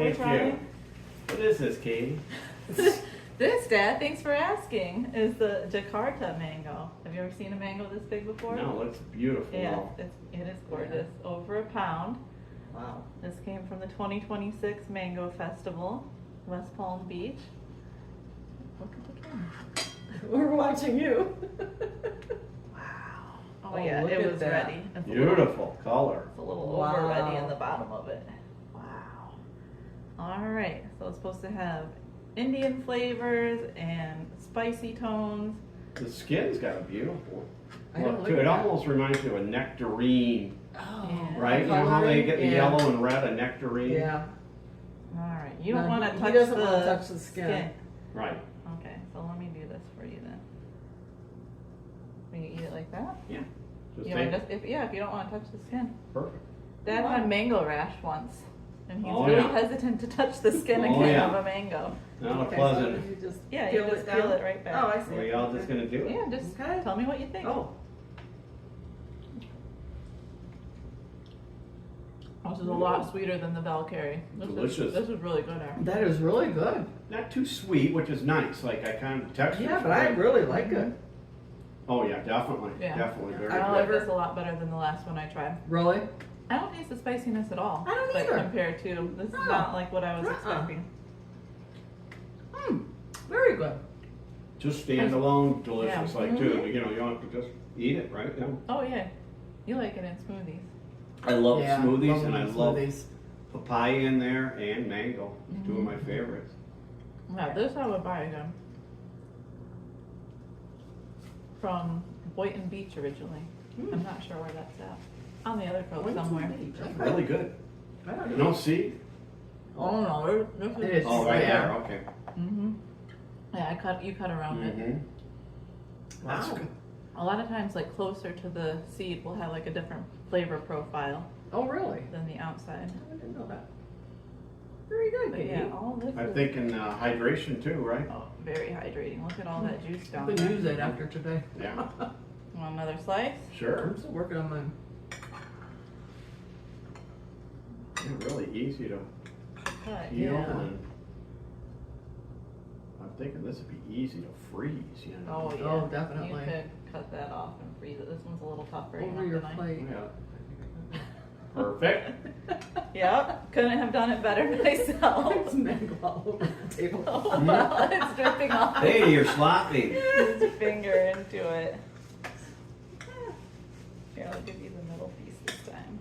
what we're Thank you. trying? What is this, Katie? This, Dad, thanks for asking, is the Jakarta Mango. Have you ever seen a mango this big before? No, it's beautiful. Yeah, it is gorgeous. Over a pound. Wow. This came from the 2026 Mango Festival, West Palm Beach. Look at the camera. We're watching you. Wow. Oh, Oh, yeah, look it at was that. ready. It's Beautiful color. It's a little Wow. over ready in the bottom of it. Wow. All right, so it's supposed to have Indian flavors and spicy tones. The skin's got a beautiful I don't look like to it. It that. almost reminds me of a nectarine, Oh, Yeah. right? You know how they get the Yeah. yellow and red, a nectarine? Yeah. All right, you don't No, want to he touch doesn't the wanna touch the skin. Right. Okay, so let me do this for you then. Will you eat it like that? Yeah. Just You take know, if you don't want to touch the skin. Perfect. Dad Wow. had mango rash once, and he's Oh, really yeah. hesitant to touch the skin Oh, again yeah. of a mango. Not Okay, a so pleasant. you just Yeah, you peel just it down? peel it right back. Oh, I see. Are y'all just gonna do it? Yeah, just Okay. tell me what you think. Oh, This is a lot sweeter than the Valkyrie. Delicious. This is really good, Aaron. that is really good. Not too sweet, which is nice. Like I kind of texture. Yeah, but I really like it. Oh yeah, definitely. Yeah. Definitely very I good. like this a lot better than the last one I tried. Really? I don't taste the spiciness at all. I don't like, either. Compared to, this is No. not like what I was Uh-uh. expecting. Very good. Just standalone, delicious. Yeah. Like too. You know, you don't have to just eat it, right? Yeah. Oh yeah, you like it in smoothies. I love Yeah, smoothies, love and I them love smoothies. papaya in there and mango. Two of my favorites. Yeah, this I would buy again. From Boynton Beach originally. I'm not sure where that's at. On the other coast Boynton somewhere. Beach, okay. Really good. I don't No know. seed? Oh no, this is. It's- Oh, right yeah. there. Okay. Mhm. Yeah, you cut around it. Mm-hmm. That's Wow. good. A lot of times, like closer to the seed, will have like a different flavor profile Oh, really? than the outside. I didn't know that. Very good, But Katie. yeah, all this I'm is thinking hydration too, right? oh, very hydrating. Look at all that juice I'm down gonna there. use that after today. Yeah. Want another slice? Sure. I'm still working on mine. They're really easy to Cut. peel, Yeah. and I'm thinking this would be easy to freeze. You know. Oh yeah. Oh, definitely. You could cut that off and freeze it. This one's a little tougher. you Over know, your than I- plate. Yeah. Perfect. Yep. Couldn't have done it better myself. It's mango all over the table. Oh well, it's dripping off Hey, you're sloppy. his finger into it. Here, I'll give you the middle piece this time.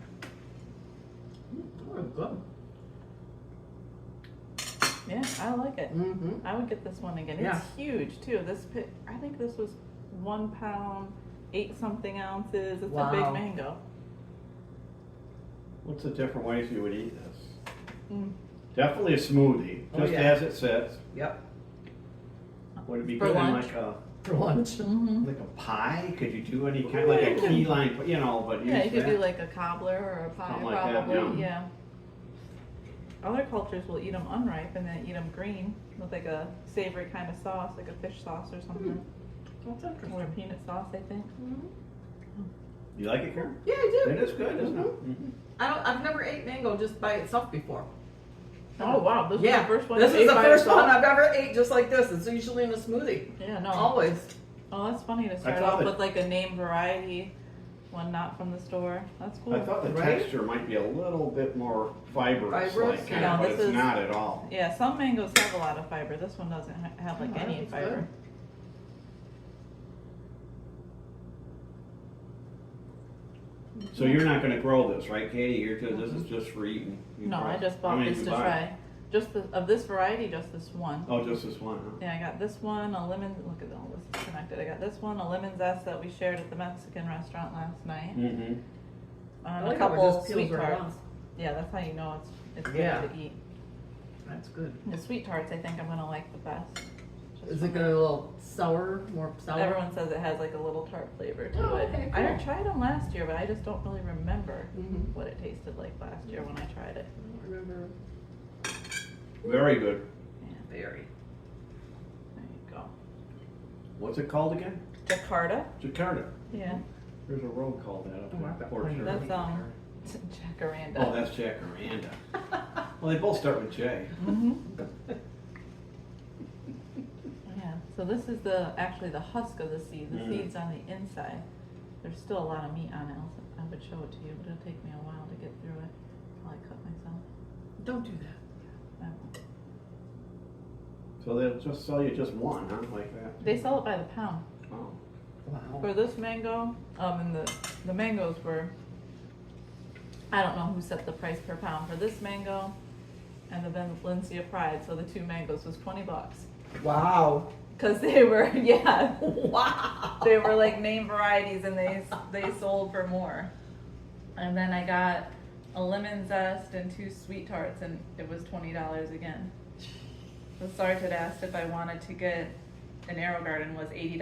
Oh, good. Yeah, I like it. Mm-hmm. I would get this one again. Yeah. It's huge too. I think this was 1 pound, 8 something ounces. It's a Wow. big mango. What's the different ways you would eat this? Mm. Definitely a smoothie, Oh, just yeah. as it sits. Yep. Would it be For good lunch? in like a For lunch. Mm-hmm. like a pie? Could you do any kind of like a key lime? You know, but Yeah, use you could that? do like a cobbler or a pie, Something like that, probably. yeah. Yeah. Other cultures will eat them unripe and then eat them green with like a savory kind of sauce, like a fish sauce or something, That's or interesting. a peanut sauce, I think. You like it, Karen? Yeah, I do. It is good, isn't it? Mm-hmm. Mhm. I've never ate mango just by itself before. Oh wow, this Yeah, is the first one. this you is ate the by first yourself? one I've ever ate just like this. It's usually in a smoothie. Yeah, no. Always. Oh, that's funny to start thought off that- with like a name variety, one not from the store. That's cool. I thought the Right? texture might be a little bit more fibrous, Fibrous? like, No, but this it's is- not at all. Yeah, some mangoes have a lot of fiber. This one doesn't have like Oh, any that's fiber. good. So you're not going to grow this, right, Katie? This is just for eating. You No, grow I it. just How bought many this did to you buy? try. Just of this variety, just this one. Oh, just this one, huh? Yeah, I got this one, a lemon. Look at all this is connected. I got this one, a lemon zest that we shared at the Mexican restaurant last night, Mm-hmm. and I a like how it couple just peels sweet right tarts. off. Yeah, that's how you know it's good Yeah. to eat. That's good. The sweet tarts, I think I'm gonna like the best. Just Is from it gonna be a little sour, more sour? Everyone says it has like a little tart flavor to Oh, it. okay, I cool. tried them last year, but I just don't really remember Mm-hmm. what it tasted like last year when I tried it. I don't remember. Very good. Yeah, Very. there you go. What's it called again? Jakarta. Jakarta. Yeah, There's a road called that up Oh, there. I've got Port plenty of Charlotte. that's Jacaranda. Oh, that's Jacaranda. Well, they both start with J. Mm-hmm. Yeah, so this is actually the husk of the seed. The seed's on the inside. There's still a lot of meat on it. I would show it to you, but it'll take me a while to get through it. I'll cut myself. Don't do that. I won't. So they'll just sell you just one, huh? Like that? They sell it by the pound. Oh. Wow. For this mango, and the mangoes were, I don't know who set the price per pound for this mango and the Valencia Pride. So the two mangoes was $20. Wow. Cause they were, yeah, Wow. they were like name varieties and they sold for more. And then I got a lemon zest and 2 sweet tarts and it was $20 again. So Sarge had asked if I wanted to get an Arrow Garden was $80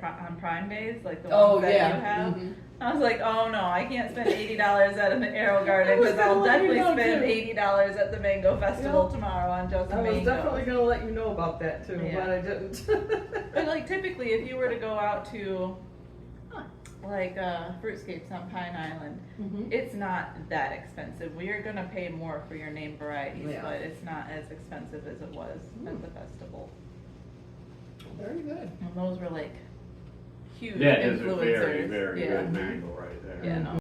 on Prime Days, like the ones that you have. Mhm. I was like, oh no, I can't spend $80 at an Arrow Garden I was because gonna I'll let you definitely know, spend too. $80 at the Mango Festival Yep. tomorrow on just I was mangoes. definitely gonna let you know about that too, Yeah. but I didn't. But like typically, if you were to go out to like Fruitscapes on Pine Island, Mhm. it's not that expensive. We are gonna pay more for your name varieties, Yeah. but it's not as expensive as it was at the festival. Very good. And those were like huge That is a influencers. very, very yeah. good mango right there. Yeah, no.